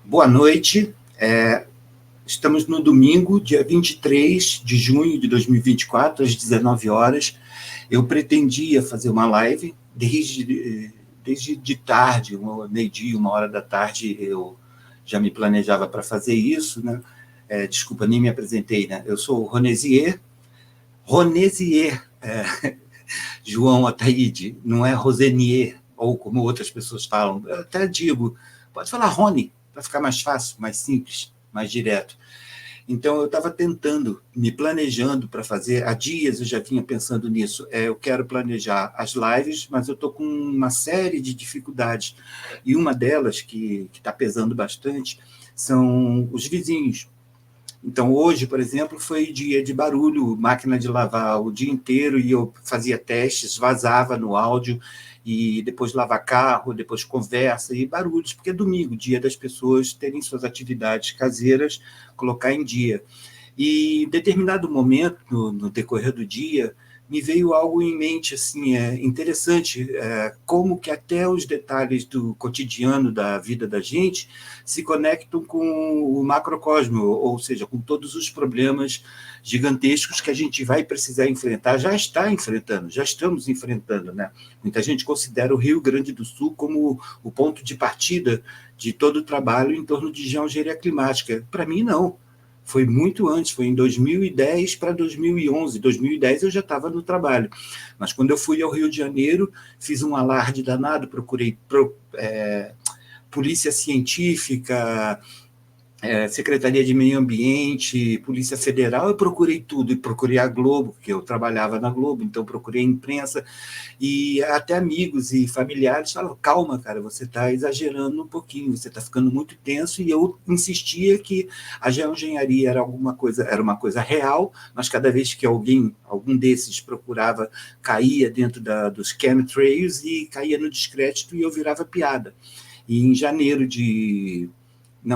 Boa noite. Estamos no domingo, dia 23 de junho de 2024, às 19 horas. Eu pretendia fazer uma live desde de tarde, meio-dia, 1 hora da tarde, eu já me planejava para fazer isso, né? Desculpa, nem me apresentei, né? Eu sou o Ronesier, João Ataíde, não é Rosenier, ou como outras pessoas falam. Eu até digo, pode falar Rony, para ficar mais fácil, mais simples, mais direto. Então, eu estava tentando, me planejando para fazer, há dias eu já vinha pensando nisso, eu quero planejar as lives, mas eu estou com uma série de dificuldades, e uma delas, que está pesando bastante, são os vizinhos. Então, hoje, por exemplo, foi dia de barulho, máquina de lavar o dia inteiro, e eu fazia testes, vazava no áudio, e depois lava carro, depois conversa, e barulhos, porque é domingo, dia das pessoas terem suas atividades caseiras, colocar em dia. E em determinado momento, no decorrer do dia, me veio algo em mente assim, interessante, como que até os detalhes do cotidiano da vida da gente se conectam com o macrocosmo, ou seja, com todos os problemas gigantescos que a gente vai precisar enfrentar, já está enfrentando, já estamos enfrentando, né? Muita gente considera o Rio Grande do Sul como o ponto de partida de todo o trabalho em torno de geoengenharia climática. Para mim, não. Foi muito antes, foi em 2010 para 2011. 2010 eu já estava no trabalho. Mas quando eu fui ao Rio de Janeiro, fiz um alarde danado, procurei polícia científica, Secretaria de Meio Ambiente, Polícia Federal, eu procurei tudo, e procurei a Globo, porque eu trabalhava na Globo, então procurei a imprensa, e até amigos e familiares falaram, calma, cara, você está exagerando um pouquinho, você está ficando muito tenso, e eu insistia que a geoengenharia era uma coisa real, mas cada vez que algum desses procurava, caía dentro dos chemtrails e caía no descrédito e eu virava piada. E em janeiro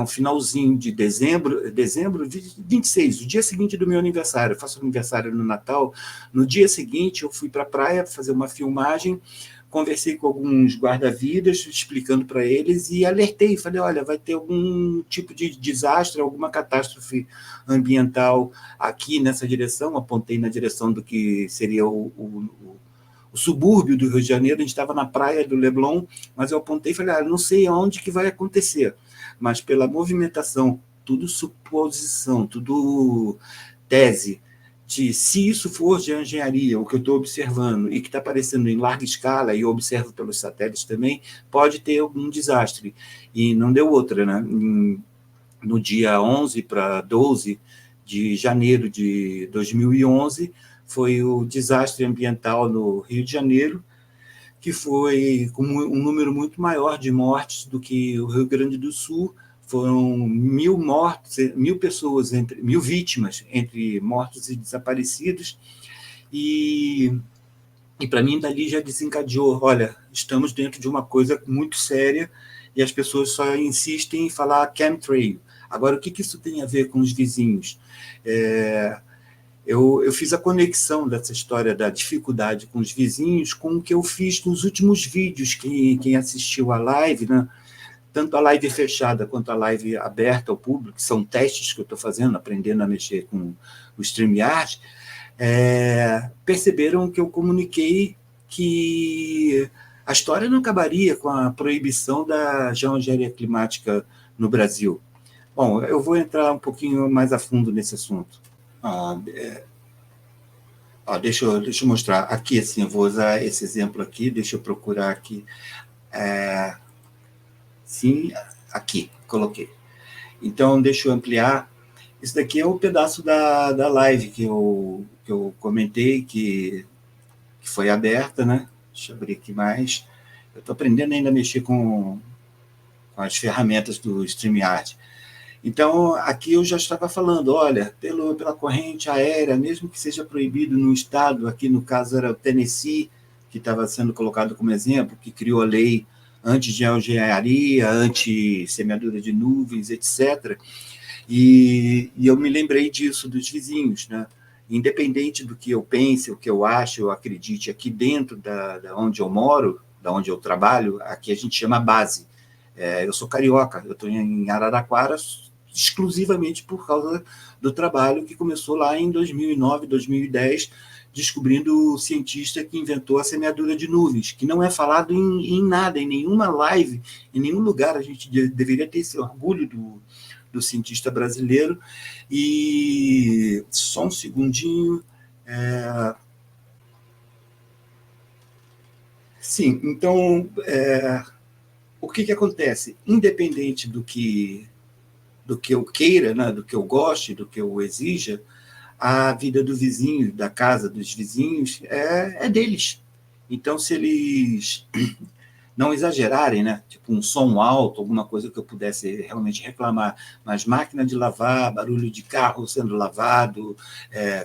finalzinho de dezembro, 26, o dia seguinte do meu aniversário, eu faço aniversário no Natal, no dia seguinte eu fui para a praia fazer uma filmagem, conversei com alguns guarda-vidas, explicando para eles e alertei, falei, olha, vai ter algum tipo de desastre, alguma catástrofe ambiental aqui nessa direção, apontei na direção do que seria o subúrbio do Rio de Janeiro, a gente estava na praia do Leblon, mas eu apontei e falei, não sei aonde que vai acontecer, mas pela movimentação, tudo suposição, tudo tese, de se isso for de engenharia, o que eu estou observando, e que está aparecendo em larga escala, e eu observo pelos satélites também, pode ter algum desastre. E não deu outra, né? No dia 11 para 12 de janeiro de 2011, foi o desastre ambiental no Rio de Janeiro, que foi com um número muito maior de mortes do que o Rio Grande do Sul. Foram 1.000 mortes, 1.000 vítimas entre mortos e desaparecidos. E para mim, dali já desencadeou, olha, estamos dentro de uma coisa muito séria e as pessoas só insistem em falar chemtrail. Agora, o que isso tem a ver com os vizinhos? Eu fiz a conexão dessa história da dificuldade com os vizinhos com o que eu fiz nos últimos vídeos. Quem assistiu a live, né, tanto a live fechada quanto a live aberta ao público, que são testes que eu estou fazendo, aprendendo a mexer com o StreamYard, perceberam que eu comuniquei que a história não acabaria com a proibição da geoengenharia climática no Brasil. Bom, eu vou entrar um pouquinho mais a fundo nesse assunto. Deixa eu mostrar aqui, assim, eu vou usar esse exemplo aqui, deixa eu procurar aqui. Sim, aqui, coloquei. Então, deixa eu ampliar. Isso daqui é um pedaço da live que eu comentei, que foi aberta, né? Deixa eu abrir aqui mais. Eu estou aprendendo ainda a mexer com as ferramentas do StreamYard. Então, aqui eu já estava falando, olha, pela corrente aérea, mesmo que seja proibido no estado, aqui no caso era o Tennessee, que estava sendo colocado como exemplo, que criou a lei anti-geoengenharia, anti-semeadura de nuvens, etc. E eu me lembrei disso, dos vizinhos, né? Independente do que eu pense, o que eu acho, eu acredite, aqui dentro da onde eu moro, da onde eu trabalho, aqui a gente chama base. Eu sou carioca, eu estou em Araraquara exclusivamente por causa do trabalho que começou lá em 2009, 2010, descobrindo o cientista que inventou a semeadura de nuvens, que não é falado em nada, em nenhuma live, em nenhum lugar. A gente deveria ter esse orgulho do cientista brasileiro. E só um segundinho. Sim, então, o que acontece? Independente do que eu queira, né, do que eu goste, do que eu exija, a vida do vizinho, da casa dos vizinhos, é deles. Então, se eles não exagerarem, né, tipo um som alto, alguma coisa que eu pudesse realmente reclamar, mas máquina de lavar, barulho de carro sendo lavado,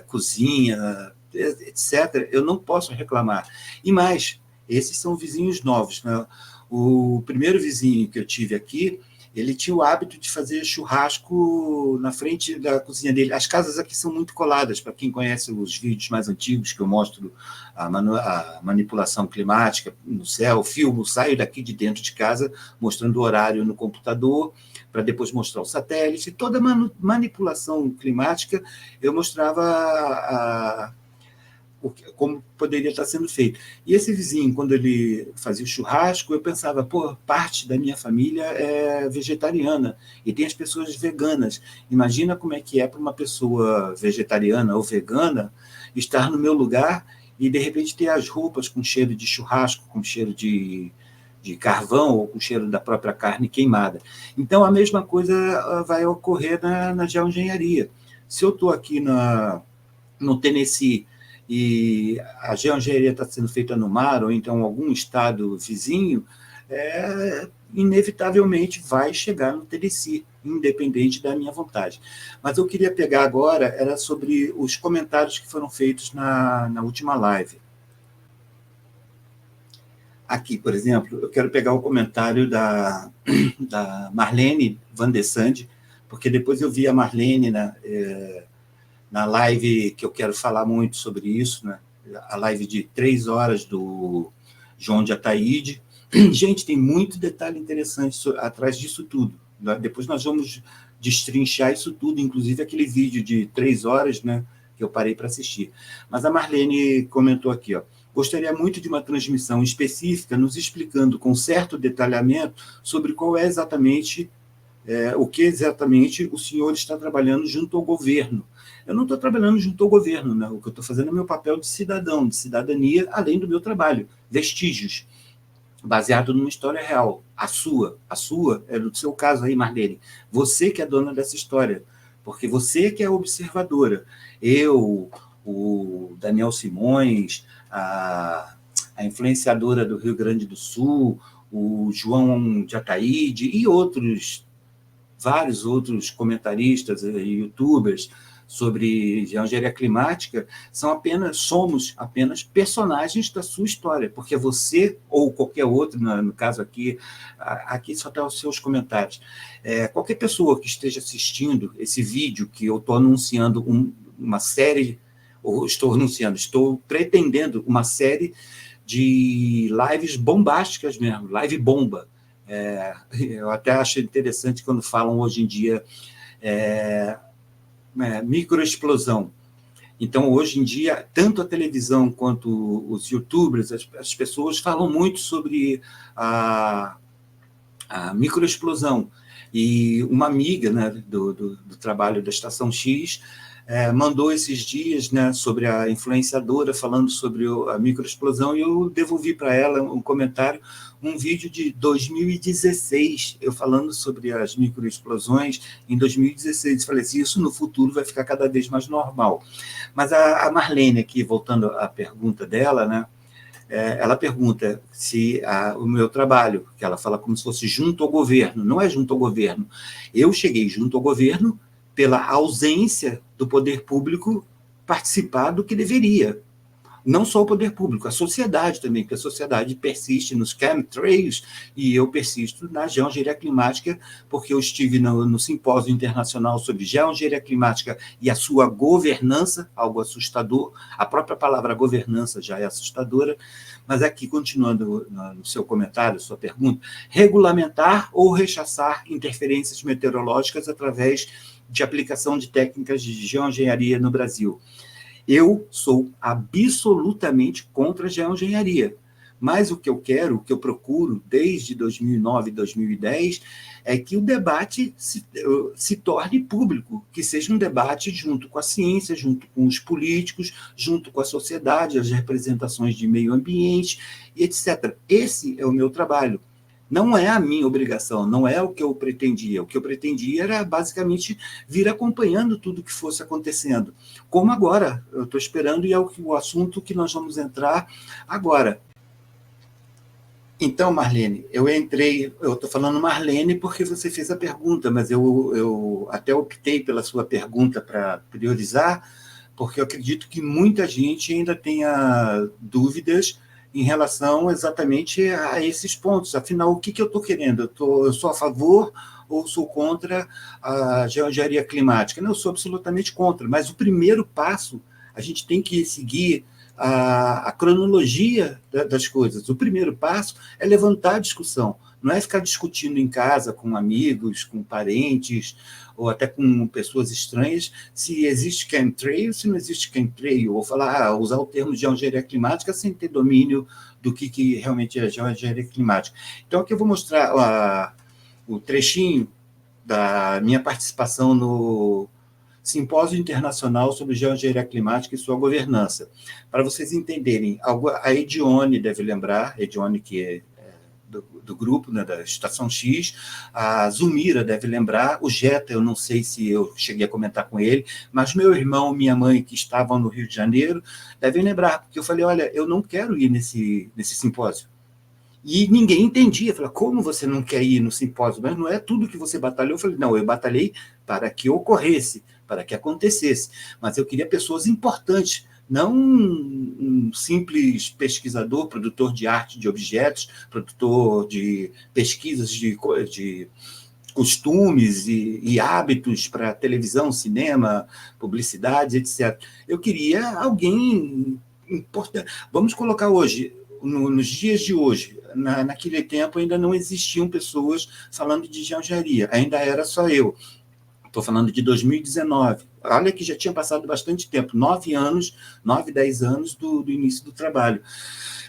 cozinha, etc., eu não posso reclamar. E mais, esses são vizinhos novos, né? O primeiro vizinho que eu tive aqui, ele tinha o hábito de fazer churrasco na frente da cozinha dele. As casas aqui são muito coladas, para quem conhece os vídeos mais antigos, que eu mostro a manipulação climática no céu, filmo, saio daqui de dentro de casa, mostrando o horário no computador, para depois mostrar o satélite. Toda manipulação climática, eu mostrava como poderia estar sendo feito. E esse vizinho, quando ele fazia o churrasco, eu pensava, parte da minha família é vegetariana, e tem as pessoas veganas. Imagina como é que é para uma pessoa vegetariana ou vegana estar no meu lugar e, de repente, ter as roupas com cheiro de churrasco, com cheiro de carvão ou com cheiro da própria carne queimada. Então, a mesma coisa vai ocorrer na geoengenharia. Se eu estou aqui no Tennessee e a geoengenharia está sendo feita no mar, ou então algum estado vizinho, inevitavelmente vai chegar no Tennessee, independente da minha vontade. Mas eu queria pegar agora, era sobre os comentários que foram feitos na última live. Aqui, por exemplo, eu quero pegar o comentário da Marlene Van de Sande, porque depois eu vi a Marlene na live que eu quero falar muito sobre isso, né? A live de 3 horas do João de Ataíde. Gente, tem muito detalhe interessante atrás disso tudo. Depois nós vamos destrinchar isso tudo, inclusive aquele vídeo de 3 horas, né, que eu parei para assistir. Mas a Marlene comentou aqui, gostaria muito de uma transmissão específica nos explicando com certo detalhamento sobre qual é exatamente o que exatamente o senhor está trabalhando junto ao governo. Eu não estou trabalhando junto ao governo, né? O que eu estou fazendo é meu papel de cidadão, de cidadania, além do meu trabalho, vestígios, baseado numa história real. A sua é do seu caso aí, Marlene. Você que é dona dessa história, porque você que é observadora. Eu, o Daniel Simões, a influenciadora do Rio Grande do Sul, o João de Ataíde e vários outros comentaristas e youtubers sobre geoengenharia climática, somos apenas personagens da sua história, porque você, ou qualquer outro, no caso aqui só está os seus comentários, qualquer pessoa que esteja assistindo esse vídeo que eu estou anunciando uma série, ou estou pretendendo uma série de lives bombásticas mesmo, live bomba. Eu até acho interessante quando falam hoje em dia microexplosão. Então, hoje em dia, tanto a televisão quanto os youtubers, as pessoas falam muito sobre a microexplosão. E uma amiga, né, do trabalho da Estação X mandou esses dias, né, sobre a influenciadora falando sobre a microexplosão, e eu devolvi para ela um comentário, um vídeo de 2016, eu falando sobre as microexplosões em 2016. Eu falei assim, isso no futuro vai ficar cada vez mais normal. Mas a Marlene aqui, voltando à pergunta dela, né, ela pergunta se o meu trabalho, que ela fala como se fosse junto ao governo, não é junto ao governo. Eu cheguei junto ao governo pela ausência do poder público participar do que deveria. Não só o poder público, a sociedade também, porque a sociedade persiste nos chemtrails e eu persisto na geoengenharia climática, porque eu estive no simpósio internacional sobre geoengenharia climática e a sua governança, algo assustador. A própria palavra governança já é assustadora, mas aqui, continuando no seu comentário, sua pergunta, regulamentar ou rechaçar interferências meteorológicas através de aplicação de técnicas de geoengenharia no Brasil. Eu sou absolutamente contra a geoengenharia, mas o que eu quero, o que eu procuro desde 2009, 2010, é que o debate se torne público, que seja um debate junto com a ciência, junto com os políticos, junto com a sociedade, as representações de meio ambiente, e etc. Esse é o meu trabalho. Não é a minha obrigação, não é o que eu pretendia. O que eu pretendia era, basicamente, vir acompanhando tudo que fosse acontecendo. Como agora, eu estou esperando, e é o assunto que nós vamos entrar agora. Então, Marlene, eu estou falando Marlene porque você fez a pergunta, mas eu até optei pela sua pergunta para priorizar, porque eu acredito que muita gente ainda tenha dúvidas em relação exatamente a esses pontos. Afinal, o que eu estou querendo? Eu sou a favor ou sou contra a geoengenharia climática? Não, eu sou absolutamente contra, mas o primeiro passo, a gente tem que seguir a cronologia das coisas. O primeiro passo é levantar a discussão, não é ficar discutindo em casa com amigos, com parentes, ou até com pessoas estranhas, se existe chemtrail, se não existe chemtrail, ou falar, usar o termo de geoengenharia climática sem ter domínio do que realmente é geoengenharia climática. Então, aqui eu vou mostrar o trechinho da minha participação no Simpósio Internacional sobre Geoengenharia Climática e sua Governança. Para vocês entenderem, a Edione deve lembrar, Edione que é do grupo, né, da Estação X, a Zumira deve lembrar, o Jeta, eu não sei se eu cheguei a comentar com ele, mas meu irmão e minha mãe, que estavam no Rio de Janeiro, devem lembrar, porque eu falei, olha, eu não quero ir nesse simpósio. E ninguém entendia, falava, como você não quer ir no simpósio? Mas não é tudo que você batalhou. Eu falei, não, eu batalhei para que ocorresse, para que acontecesse, mas eu queria pessoas importantes, não um simples pesquisador, produtor de arte de objetos, produtor de pesquisas de costumes e hábitos para televisão, cinema, publicidade, etc. Eu queria alguém importante. Vamos colocar hoje, nos dias de hoje, naquele tempo ainda não existiam pessoas falando de geoengenharia, ainda era só eu. Estou falando de 2019. Olha que já tinha passado bastante tempo, 9, 10 anos do início do trabalho.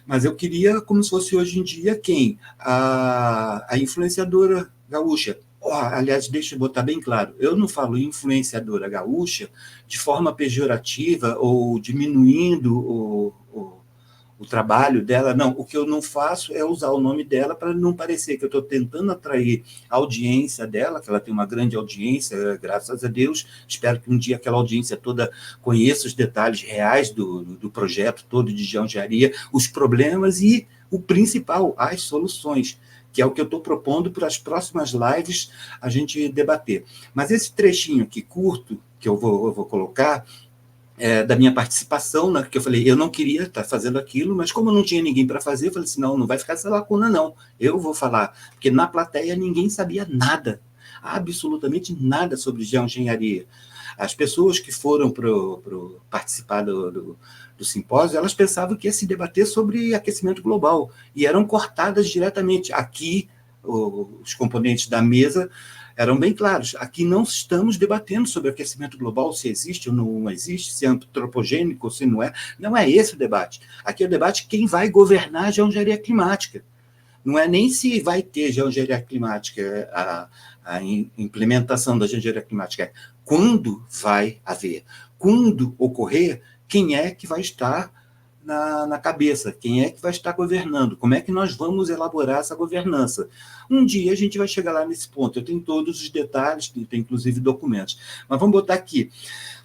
Mas eu queria, como se fosse hoje em dia, quem? A influenciadora gaúcha. Aliás, deixa eu botar bem claro, eu não falo influenciadora gaúcha de forma pejorativa ou diminuindo o trabalho dela, não. O que eu não faço é usar o nome dela para não parecer que eu estou tentando atrair a audiência dela, que ela tem uma grande audiência, graças a Deus. Espero que um dia aquela audiência toda conheça os detalhes reais do projeto todo de geoengenharia, os problemas e, o principal, as soluções, que é o que eu estou propondo para as próximas lives a gente debater. Mas esse trechinho aqui curto, que eu vou colocar, da minha participação, né, que eu falei, eu não queria estar fazendo aquilo, mas como não tinha ninguém para fazer, eu falei assim, não vai ficar essa lacuna, não. Eu vou falar, porque na plateia ninguém sabia nada, absolutamente nada sobre geoengenharia. As pessoas que foram participar do simpósio, elas pensavam que ia se debater sobre aquecimento global, e eram cortadas diretamente. Aqui, os componentes da mesa eram bem claros. Aqui não estamos debatendo sobre aquecimento global, se existe ou não existe, se é antropogênico ou se não é. Não é esse o debate. Aqui é o debate quem vai governar a geoengenharia climática. Não é nem se vai ter geoengenharia climática, a implementação da geoengenharia climática. É quando vai haver. Quando ocorrer, quem é que vai estar na cabeça, quem é que vai estar governando, como é que nós vamos elaborar essa governança. Um dia a gente vai chegar lá nesse ponto, eu tenho todos os detalhes, tem inclusive documentos, mas vamos botar aqui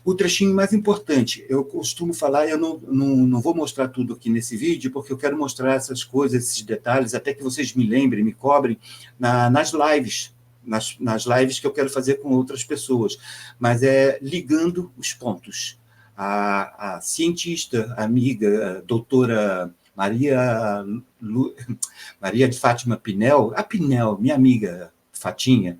o trechinho mais importante. Eu costumo falar, eu não vou mostrar tudo aqui nesse vídeo, porque eu quero mostrar essas coisas, esses detalhes, até que vocês me lembrem, me cobrem, nas lives, nas lives que eu quero fazer com outras pessoas, mas é ligando os pontos. a cientista, amiga, a doutora Maria de Fátima Pinel, a Pinel, minha amiga Fatinha,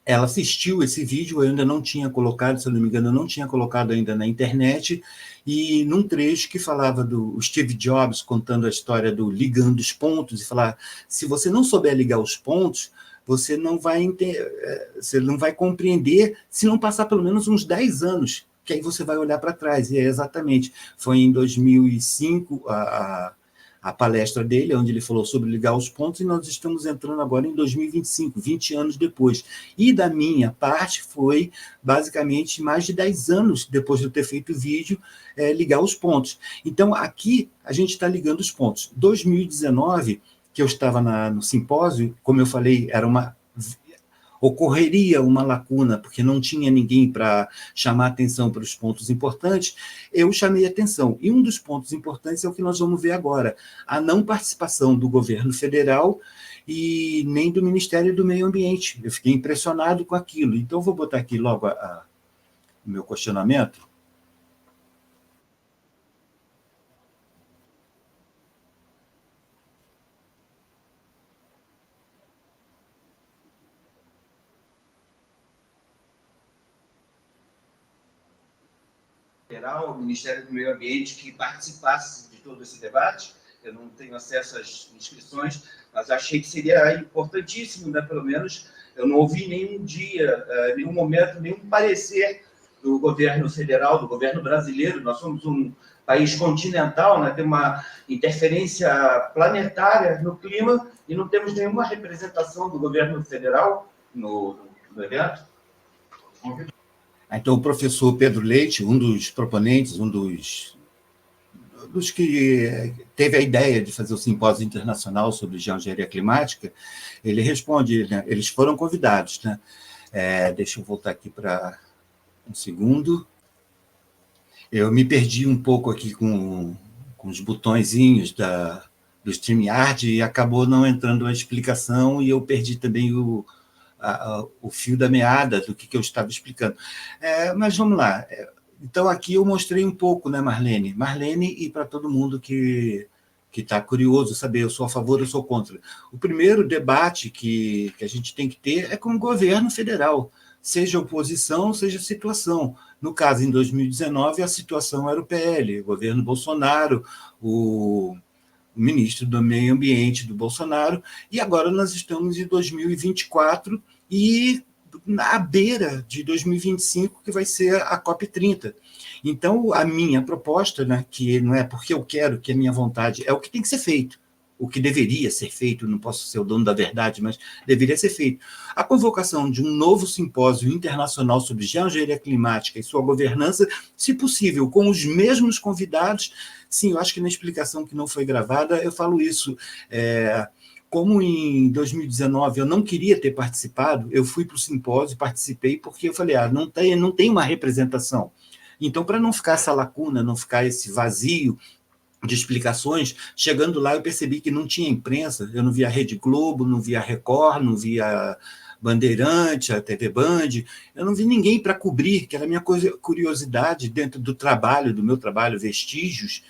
ela assistiu esse vídeo, eu ainda não tinha colocado, se eu não me engano, eu não tinha colocado ainda na internet, e num trecho que falava do Steve Jobs contando a história do ligando os pontos, e falar, se você não souber ligar os pontos, você não vai compreender se não passar pelo menos uns 10 anos, que aí você vai olhar para trás. E é exatamente, foi em 2005 a palestra dele, onde ele falou sobre ligar os pontos, e nós estamos entrando agora em 2025, 20 anos depois. E da minha parte foi, basicamente, mais de 10 anos depois de eu ter feito o vídeo, ligar os pontos. Então, aqui, a gente está ligando os pontos. 2019, que eu estava no simpósio, como eu falei, ocorreria uma lacuna, porque não tinha ninguém para chamar atenção para os pontos importantes, eu chamei atenção. E um dos pontos importantes é o que nós vamos ver agora, a não participação do governo federal e nem do Ministério do Meio Ambiente. Eu fiquei impressionado com aquilo. Então, eu vou botar aqui logo o meu questionamento. O Ministério do Meio Ambiente que participasse de todo esse debate. Eu não tenho acesso às inscrições, mas achei que seria importantíssimo, né? Pelo menos eu não ouvi nenhum dia, nenhum momento, nenhum parecer do governo federal, do governo brasileiro. Nós somos um país continental, né? Tem uma interferência planetária no clima e não temos nenhuma representação do governo federal no evento. Então, o professor Pedro Leite, um dos proponentes, um dos que teve a ideia de fazer o simpósio internacional sobre geoengenharia climática, ele responde, né? Eles foram convidados. Né? Deixa eu voltar aqui para um segundo. Eu me perdi um pouco aqui com os botõezinhos do StreamYard e acabou não entrando a explicação, e eu perdi também o fio da meada do que eu estava explicando. Mas vamos lá. Então, aqui eu mostrei um pouco, né, Marlene? Marlene, e para todo mundo que está curioso saber, eu sou a favor, eu sou contra. O primeiro debate que a gente tem que ter é com o governo federal, seja oposição, seja situação. No caso, em 2019, a situação era o PL, o governo Bolsonaro, o ministro do Meio Ambiente do Bolsonaro, e agora nós estamos em 2024 e à beira de 2025, que vai ser a COP30. Então, a minha proposta, né, que não é porque eu quero, que é minha vontade, é o que tem que ser feito, o que deveria ser feito, não posso ser o dono da verdade, mas deveria ser feito. A convocação de um novo simpósio internacional sobre geoengenharia climática e sua governança, se possível, com os mesmos convidados. Sim, eu acho que na explicação que não foi gravada, eu falo isso. Como em 2019 eu não queria ter participado, eu fui para o simpósio, participei, porque eu falei, não tem uma representação. Então, para não ficar essa lacuna, não ficar esse vazio de explicações, chegando lá eu percebi que não tinha imprensa, eu não via a Rede Globo, não via a Record, não via Bandeirante, a TV Band, eu não vi ninguém para cobrir, que era a minha curiosidade dentro do meu trabalho, Vestígios,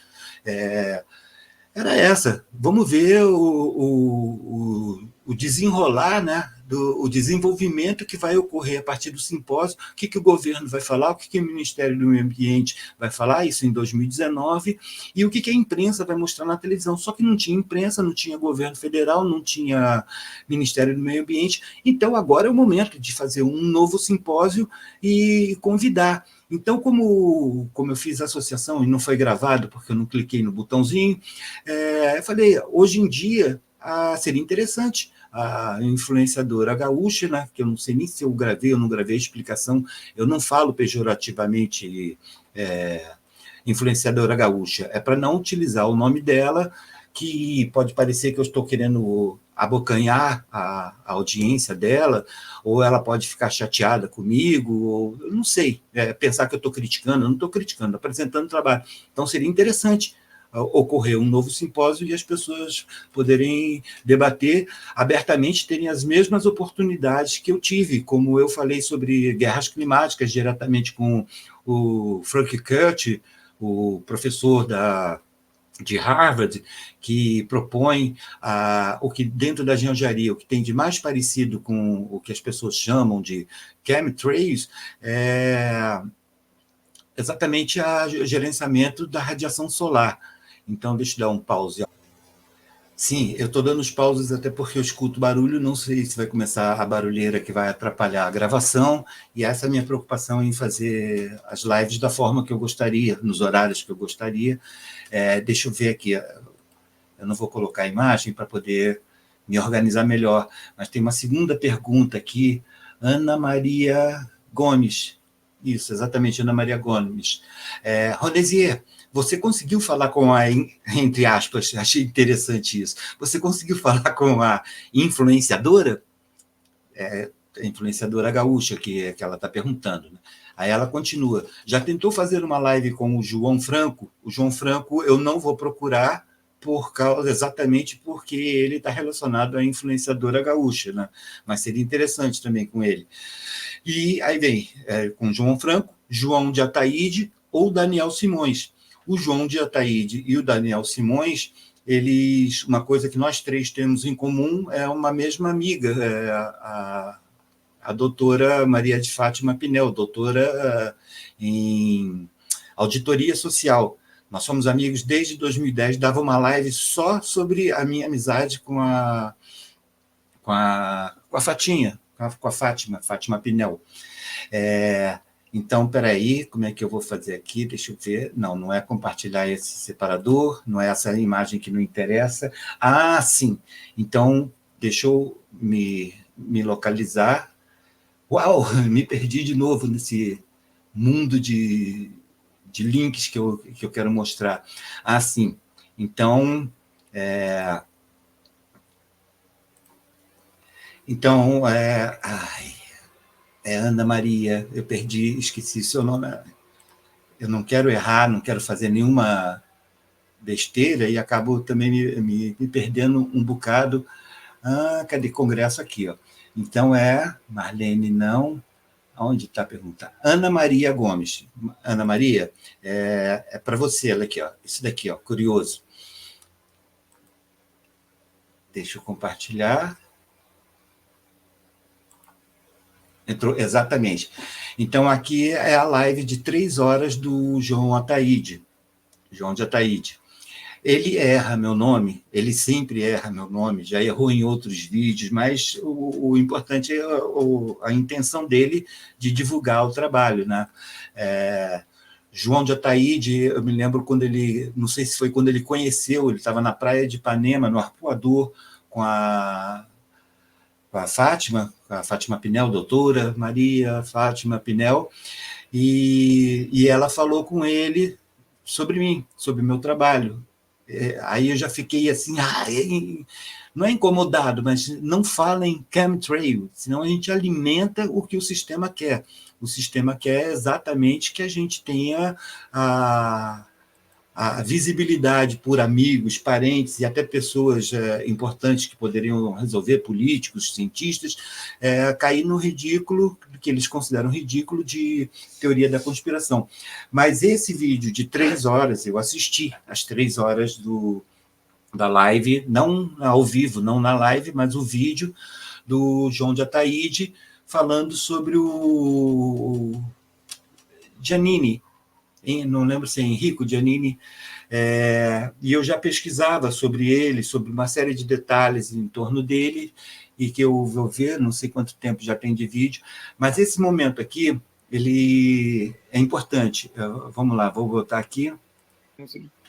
era essa. Vamos ver o desenrolar, né, o desenvolvimento que vai ocorrer a partir do simpósio, o que o governo vai falar, o que o Ministério do Meio Ambiente vai falar, isso em 2019, e o que a imprensa vai mostrar na televisão. Só que não tinha imprensa, não tinha governo federal, não tinha Ministério do Meio Ambiente. Então, agora é o momento de fazer um novo simpósio e convidar. Então, como eu fiz a associação e não foi gravado, porque eu não cliquei no botãozinho, eu falei, hoje em dia, seria interessante a influenciadora gaúcha, né, que eu não sei nem se eu gravei ou não gravei a explicação, eu não falo pejorativamente influenciadora gaúcha, é para não utilizar o nome dela, que pode parecer que eu estou querendo abocanhar a audiência dela, ou ela pode ficar chateada comigo, ou não sei, pensar que eu estou criticando, eu não estou criticando, estou apresentando trabalho. Então, seria interessante ocorrer um novo simpósio e as pessoas poderem debater abertamente, terem as mesmas oportunidades que eu tive, como eu falei sobre guerras climáticas diretamente com o Frank Kurt, o professor de Harvard, que propõe o que dentro da engenharia, o que tem de mais parecido com o que as pessoas chamam de chemtrails, é exatamente o gerenciamento da radiação solar. Então, deixa eu dar um pause. Sim, eu estou dando os pauses até porque eu escuto barulho, não sei se vai começar a barulheira que vai atrapalhar a gravação, e essa é a minha preocupação em fazer as lives da forma que eu gostaria, nos horários que eu gostaria. Deixa eu ver aqui, eu não vou colocar a imagem para poder me organizar melhor, mas tem uma segunda pergunta aqui, Ana Maria Gomes. Isso, exatamente, Ana Maria Gomes. Ronesier, você conseguiu falar com a, entre aspas, achei interessante isso, você conseguiu falar com a influenciadora? A influenciadora gaúcha, que ela está perguntando, né? Aí ela continua, já tentou fazer uma live com o João Franco? O João Franco eu não vou procurar, exatamente porque ele está relacionado à influenciadora gaúcha, né? Mas seria interessante também com ele. E aí vem com João Franco, João de Ataíde ou Daniel Simões. O João de Ataíde e o Daniel Simões, uma coisa que nós três temos em comum é uma mesma amiga, a doutora Maria de Fátima Pinel, doutora em auditoria social. Nós somos amigos desde 2010, dava uma live só sobre a minha amizade com a Fatinha, com a Fátima Pinel. Então, peraí, como é que eu vou fazer aqui? Deixa eu ver. Não é compartilhar esse separador, não é essa imagem que não interessa. Sim. Então, deixa eu me localizar. Uau, me perdi de novo nesse mundo de links que eu quero mostrar. Sim. Então, Ana Maria, eu esqueci seu nome. Eu não quero errar, não quero fazer nenhuma besteira e acabo também me perdendo um bocado. Cadê congresso aqui? Ó. Então, Marlene, não. Onde está a pergunta? Ana Maria Gomes. Ana Maria, é para você, ela aqui, ó. Isso daqui, ó, curioso. Deixa eu compartilhar. Entrou, exatamente. Então, aqui é a live de 3 horas do João Ataíde. João de Ataíde. Ele erra meu nome, ele sempre erra meu nome, já errou em outros vídeos, mas o importante é a intenção dele de divulgar o trabalho, né? João de Ataíde, eu me lembro quando ele, não sei se foi quando ele conheceu, ele estava na praia de Ipanema, no Arpoador, com a Fátima Pinel, doutora Maria Fátima Pinel, e ela falou com ele sobre mim, sobre o meu trabalho. Aí eu já fiquei assim, não é incomodado, mas não fala em chemtrail, senão a gente alimenta o que o sistema quer. O sistema quer exatamente que a gente tenha a visibilidade por amigos, parentes e até pessoas importantes que poderiam resolver, políticos, cientistas, cair no ridículo, que eles consideram ridículo, de teoria da conspiração. Mas esse vídeo de 3 horas, eu assisti às 3 horas da live, não ao vivo, não na live, mas o vídeo do João de Ataíde falando sobre o Giannini, não lembro se é Enrico Giannini, e eu já pesquisava sobre ele, sobre uma série de detalhes em torno dele, e que eu vou ver, não sei quanto tempo já tem de vídeo, mas esse momento aqui, ele é importante. Vamos lá, vou botar aqui.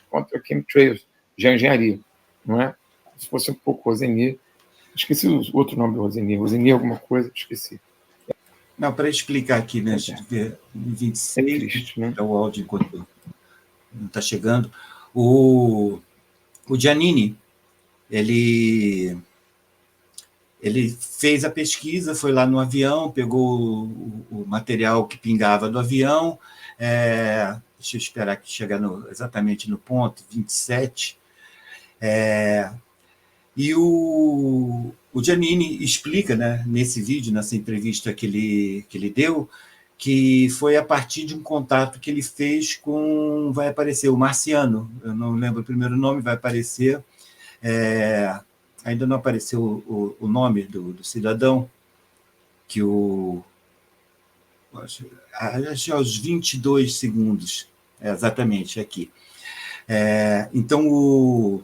Contra chemtrails, engenharia, não é? Se fosse um pouco Rosenier, esqueci o outro nome do Rosenier alguma coisa, esqueci. Não, para explicar aqui, né? 26, é triste, né? É o áudio enquanto não está chegando. O Giannini, ele fez a pesquisa, foi lá no avião, pegou o material que pingava do avião, deixa eu esperar que chegar exatamente no ponto, 27. E o Giannini explica, né, nesse vídeo, nessa entrevista que ele deu, que foi a partir de um contato que ele fez com, vai aparecer, o Marciano, eu não lembro o primeiro nome, vai aparecer, ainda não apareceu o nome do cidadão, que acho aos 22 segundos, exatamente, aqui. Então, o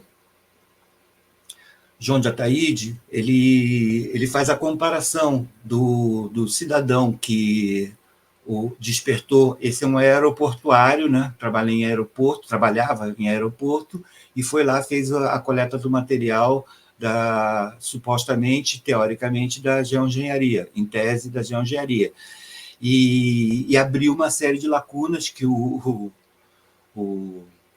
João de Ataíde, ele faz a comparação do cidadão que o despertou. Esse é um aeroportuário, né? Trabalhava em aeroporto, e foi lá, fez a coleta do material supostamente, teoricamente, da geoengenharia, em tese da geoengenharia. E abriu uma série de lacunas que o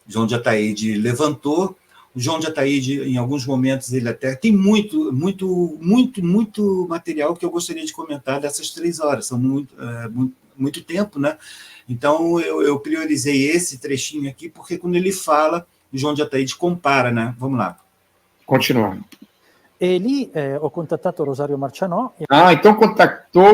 João de Ataíde levantou. O João de Ataíde, em alguns momentos, ele até tem muito material que eu gostaria de comentar dessas 3 horas, são muito tempo, né? Então, eu priorizei esse trechinho aqui, porque quando ele fala, o João de Ataíde compara, né? Vamos lá. Continuando. E lì ho contattato Rosario Marcianò. Então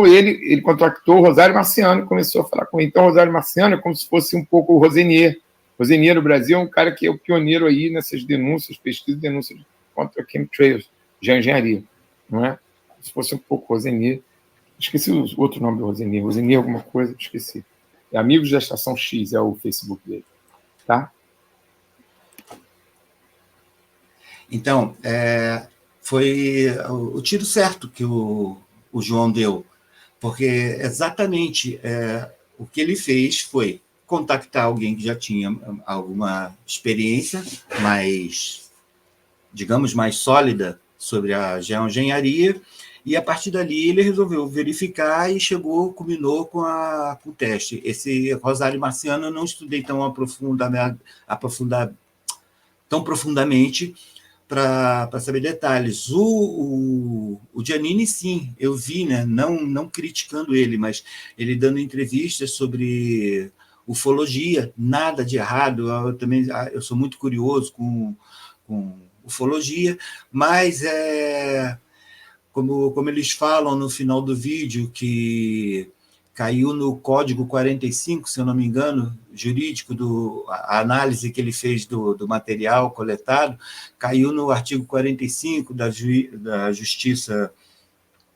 ele contactou o Rosário Marciano e começou a falar com ele. Então, o Rosário Marciano é como se fosse um pouco o Rosenier. Rosenier no Brasil é um cara que é o pioneiro aí nessas denúncias, pesquisas e denúncias contra chemtrails, geoengenharia, não é? Se fosse um pouco Rosenier. Esqueci o outro nome do Rosenier. Rosenier alguma coisa, esqueci. É Amigos da Estação X, é o Facebook dele. Tá? Então, foi o tiro certo que o João deu, porque exatamente o que ele fez foi contactar alguém que já tinha alguma experiência mais, digamos, mais sólida sobre a geoengenharia, e a partir dali ele resolveu verificar e culminou com o teste. Esse Rosário Marciano eu não estudei tão profundamente para saber detalhes. O Giannini, sim, eu vi, né, não criticando ele, mas ele dando entrevistas sobre ufologia, nada de errado. Eu sou muito curioso com ufologia, mas como eles falam no final do vídeo, que caiu no Código 45, se eu não me engano, jurídico, a análise que ele fez do material coletado, caiu no artigo 45 da Justiça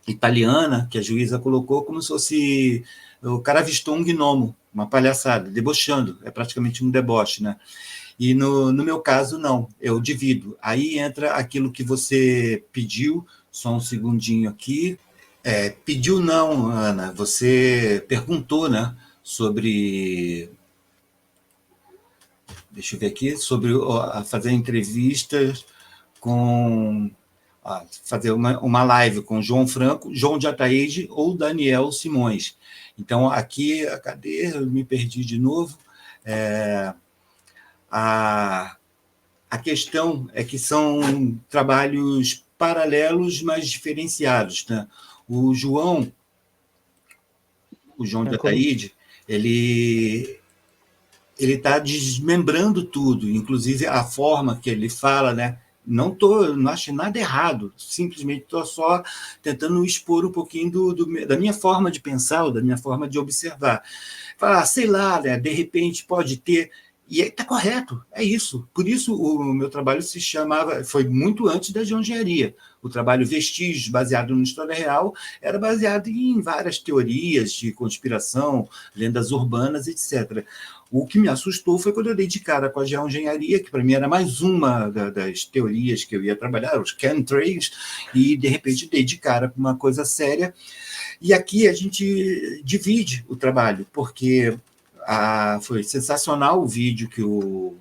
italiana, que a juíza colocou como se fosse... O cara avistou um gnomo, uma palhaçada, debochando, é praticamente um deboche, né? E no meu caso, não, eu divido. Aí entra aquilo que você pediu, só um segundinho aqui. Pediu não, Ana, você perguntou, né, sobre... Deixa eu ver aqui, sobre fazer entrevistas com... fazer uma live com João Franco, João de Ataíde ou Daniel Simões. Então, aqui, cadê? Eu me perdi de novo. A questão é que são trabalhos paralelos, mas diferenciados, né? O João de Ataíde, ele está desmembrando tudo, inclusive a forma que ele fala, né? Não acho nada errado, simplesmente estou só tentando expor um pouquinho da minha forma de pensar, ou da minha forma de observar. Falar, sei lá, né, de repente pode ter... E está correto, é isso. Por isso o meu trabalho se chamava, foi muito antes da geoengenharia. O trabalho Vestígios, baseado na história real, era baseado em várias teorias de conspiração, lendas urbanas, etc. O que me assustou foi quando eu dei de cara com a geoengenharia, que para mim era mais uma das teorias que eu ia trabalhar, os chemtrails, e de repente dei de cara com uma coisa séria. E aqui a gente divide o trabalho, porque foi sensacional o vídeo que o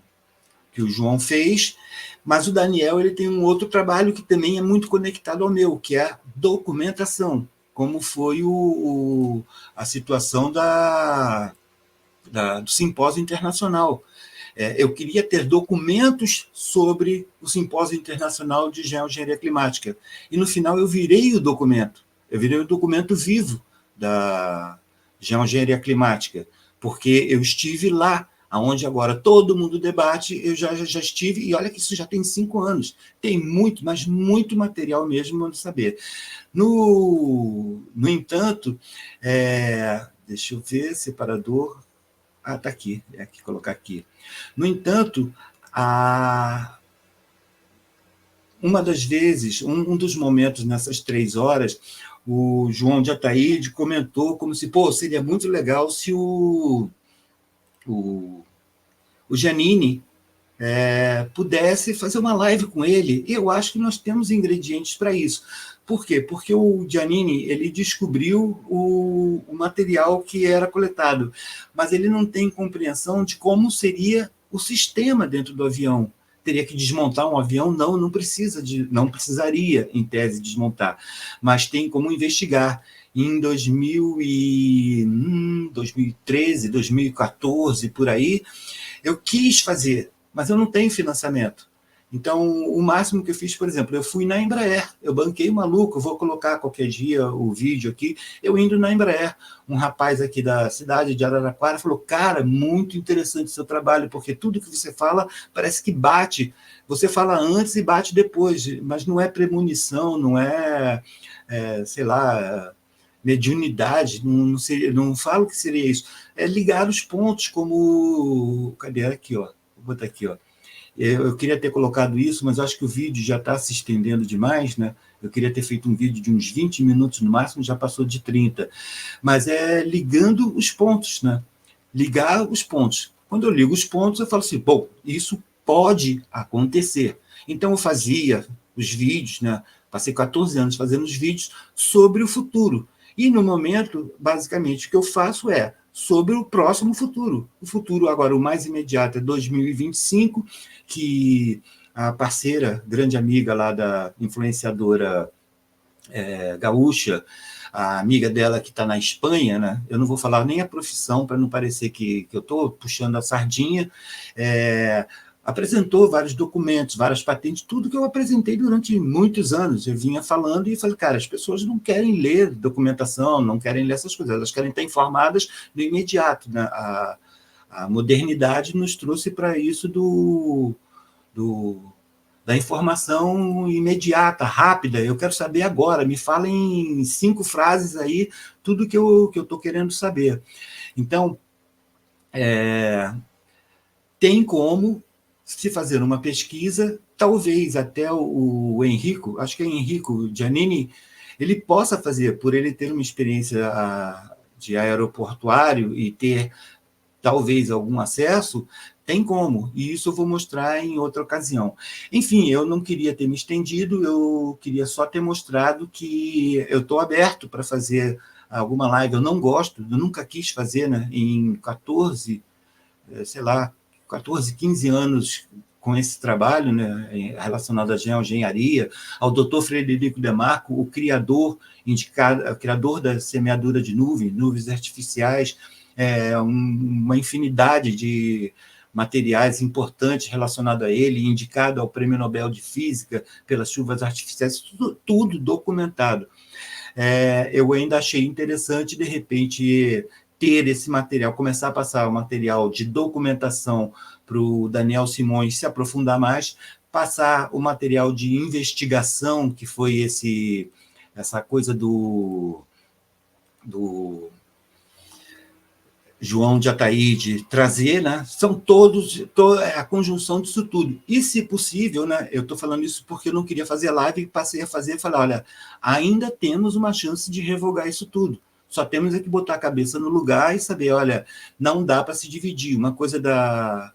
João fez, mas o Daniel ele tem um outro trabalho que também é muito conectado ao meu, que é a documentação, como foi a situação do simpósio internacional. Eu queria ter documentos sobre o simpósio internacional de geoengenharia climática, e no final eu virei o documento vivo da geoengenharia climática, porque eu estive lá aonde agora todo mundo debate, eu já estive, e olha que isso já tem 5 anos. Tem muito, mas muito material mesmo para saber. No entanto, deixa eu ver, separador... está aqui, aqui, colocar aqui. No entanto, uma das vezes, um dos momentos nessas 3 horas, o João de Ataíde comentou como se, seria muito legal se o Giannini pudesse fazer uma live com ele. Eu acho que nós temos ingredientes para isso. Por quê? Porque o Giannini ele descobriu o material que era coletado, mas ele não tem compreensão de como seria o sistema dentro do avião. Teria que desmontar um avião? Não precisaria, em tese, desmontar, mas tem como investigar. Em 2013, 2014, por aí, eu quis fazer, mas eu não tenho financiamento. Então, o máximo que eu fiz, por exemplo, eu fui na Embraer, eu banquei maluco, eu vou colocar qualquer dia o vídeo aqui, eu indo na Embraer. Um rapaz aqui da cidade de Araraquara falou, cara, muito interessante o seu trabalho, porque tudo que você fala parece que bate. Você fala antes e bate depois, mas não é premonição, não é sei lá, mediunidade, não falo que seria isso. É ligar os pontos como... Cadê? Aqui, ó. Vou botar aqui, ó. Eu queria ter colocado isso, mas acho que o vídeo já está se estendendo demais, né? Eu queria ter feito um vídeo de uns 20 minutos no máximo, já passou de 30. Mas é ligando os pontos, né? Ligar os pontos. Quando eu ligo os pontos, eu falo assim, isso pode acontecer. Então, eu fazia os vídeos, né? Passei 14 anos fazendo os vídeos sobre o futuro. E, no momento, basicamente, o que eu faço é sobre o próximo futuro. O futuro, agora, o mais imediato é 2025, que a parceira, grande amiga lá da influenciadora gaúcha, a amiga dela que está na Espanha, né? Eu não vou falar nem a profissão, para não parecer que eu estou puxando a sardinha, apresentou vários documentos, várias patentes, tudo que eu apresentei durante muitos anos. Eu vinha falando e falei, cara, as pessoas não querem ler documentação, não querem ler essas coisas, elas querem estar informadas no imediato, né? A modernidade nos trouxe para isso da informação imediata, rápida. Eu quero saber agora, me fala em 5 frases aí tudo que eu estou querendo saber. Então, tem como se fazer uma pesquisa, talvez até o Enrico, acho que é Enrico Giannini, ele possa fazer, por ele ter uma experiência de aeroportuário e ter talvez algum acesso, tem como, e isso eu vou mostrar em outra ocasião. Enfim, eu não queria ter me estendido, eu queria só ter mostrado que eu estou aberto para fazer alguma live. Eu não gosto, eu nunca quis fazer, né? Em 14, 15 anos com esse trabalho, né, relacionado à geoengenharia, ao Dr. Frederico Demarco, o criador da semeadura de nuvens artificiais, uma infinidade de materiais importantes relacionados a ele, indicado ao Prêmio Nobel de Física pelas chuvas artificiais, tudo documentado. Eu ainda achei interessante, de repente, ter esse material, começar a passar o material de documentação para o Daniel Simões se aprofundar mais, passar o material de investigação, que foi essa coisa do João de Ataíde trazer, né? São a conjunção disso tudo. E, se possível, né? Eu estou falando isso porque eu não queria fazer live, passei a fazer e falar, olha, ainda temos uma chance de revogar isso tudo. Só temos que botar a cabeça no lugar e saber, olha, não dá para se dividir. Uma coisa da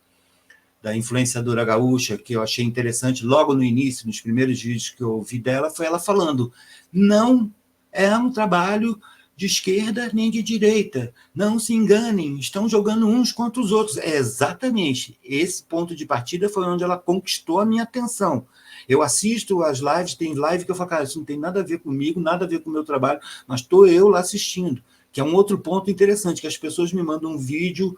influenciadora gaúcha, que eu achei interessante, logo no início, nos primeiros vídeos que eu ouvi dela, foi ela falando, não é um trabalho de esquerda nem de direita, não se enganem, estão jogando uns contra os outros. Exatamente, esse ponto de partida foi onde ela conquistou a minha atenção. Eu assisto as lives, tem live que eu falo, cara, isso não tem nada a ver comigo, nada a ver com o meu trabalho, mas estou eu lá assistindo, que é um outro ponto interessante, que as pessoas me mandam um vídeo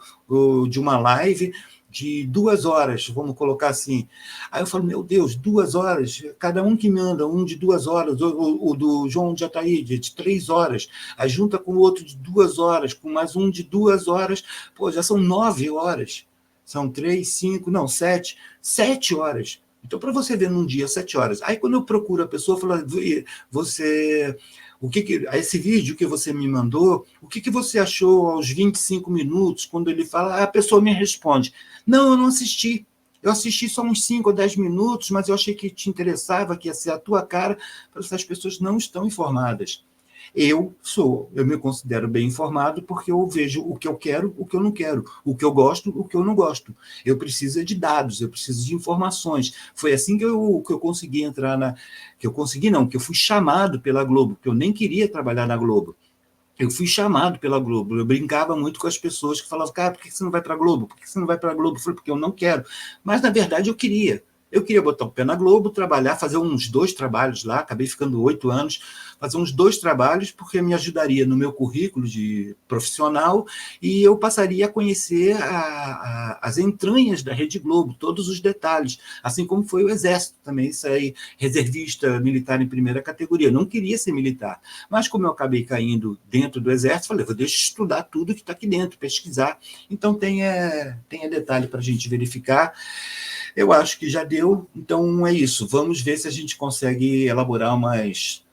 de uma live de 2 horas, vamos colocar assim. Aí eu falo, meu Deus, 2 horas, cada um que me manda, um de 2 horas, o do João de Ataíde, de 3 horas, aí junta com o outro de 2 horas, com mais um de 2 horas, já são 9 horas. São 3, 5, não, 7 horas. Então, para você ver num dia, 7 horas. Aí, quando eu procuro a pessoa, eu falo, você... esse vídeo que você me mandou, o que você achou aos 25 minutos, quando ele fala, a pessoa me responde, não, eu não assisti. Eu assisti só uns 5 ou 10 minutos, mas eu achei que te interessava, que ia ser a tua cara, para essas pessoas não estão informadas. Eu me considero bem informado porque eu vejo o que eu quero, o que eu não quero, o que eu gosto, o que eu não gosto. Eu preciso de dados, eu preciso de informações. Foi assim que eu consegui entrar que eu fui chamado pela Globo, porque eu nem queria trabalhar na Globo. Eu fui chamado pela Globo. Eu brincava muito com as pessoas que falavam, cara, por que você não vai para a Globo? Por que você não vai para a Globo? Eu falei, porque eu não quero. Mas, na verdade, eu queria. Eu queria botar o pé na Globo, trabalhar, fazer uns 2 trabalhos lá, acabei ficando 8 anos, fazer uns 2 trabalhos, porque me ajudaria no meu currículo de profissional e eu passaria a conhecer as entranhas da Rede Globo, todos os detalhes, assim como foi o Exército também, saí reservista militar em primeira categoria. Eu não queria ser militar, mas como eu acabei caindo dentro do Exército, falei, deixa eu estudar tudo que está aqui dentro, pesquisar. Então tem detalhe para a gente verificar. Eu acho que já deu, então é isso. Vamos ver se a gente consegue elaborar umas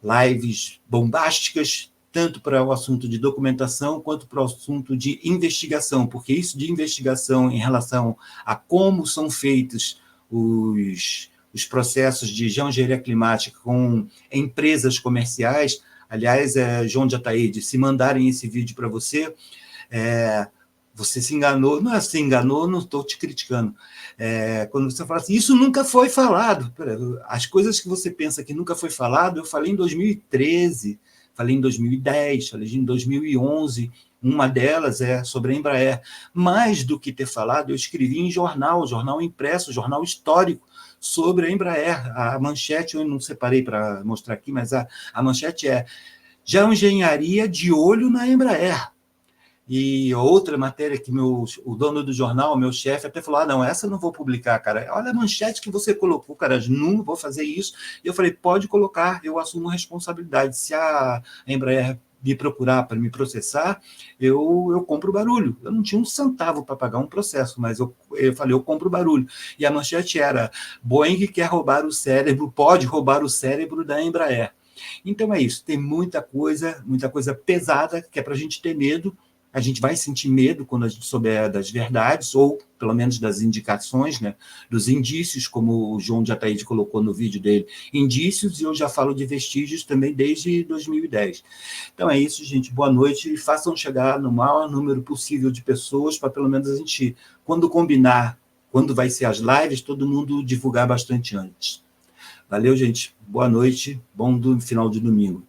lives bombásticas, tanto para o assunto de documentação quanto para o assunto de investigação, porque isso de investigação em relação a como são feitos os processos de geoengenharia climática com empresas comerciais. Aliás, João de Ataíde, se mandarem esse vídeo para você, você se enganou, não se enganou, não estou te criticando. Quando você fala assim, isso nunca foi falado. As coisas que você pensa que nunca foi falado, eu falei em 2013, falei em 2010, falei em 2011, uma delas é sobre a Embraer. Mais do que ter falado, eu escrevi em jornal impresso, jornal histórico, sobre a Embraer. A manchete, eu não separei para mostrar aqui, mas a manchete é Geoengenharia de olho na Embraer. E outra matéria que o dono do jornal, meu chefe, até falou, não, essa eu não vou publicar, cara. Olha a manchete que você colocou, cara, não vou fazer isso. E eu falei, pode colocar, eu assumo responsabilidade. Se a Embraer me procurar para me processar, eu compro o barulho. Eu não tinha um centavo para pagar um processo, mas eu falei, eu compro o barulho. E a manchete era, Boeing quer roubar o cérebro, pode roubar o cérebro da Embraer. Então é isso, tem muita coisa pesada que é para a gente ter medo. A gente vai sentir medo quando a gente souber das verdades, ou pelo menos das indicações, né, dos indícios, como o João de Ataíde colocou no vídeo dele, indícios, e eu já falo de vestígios também desde 2010. Então é isso, gente, boa noite, e façam chegar no maior número possível de pessoas, para pelo menos a gente, quando combinar, quando vai ser as lives, todo mundo divulgar bastante antes. Valeu, gente, boa noite, bom final de domingo.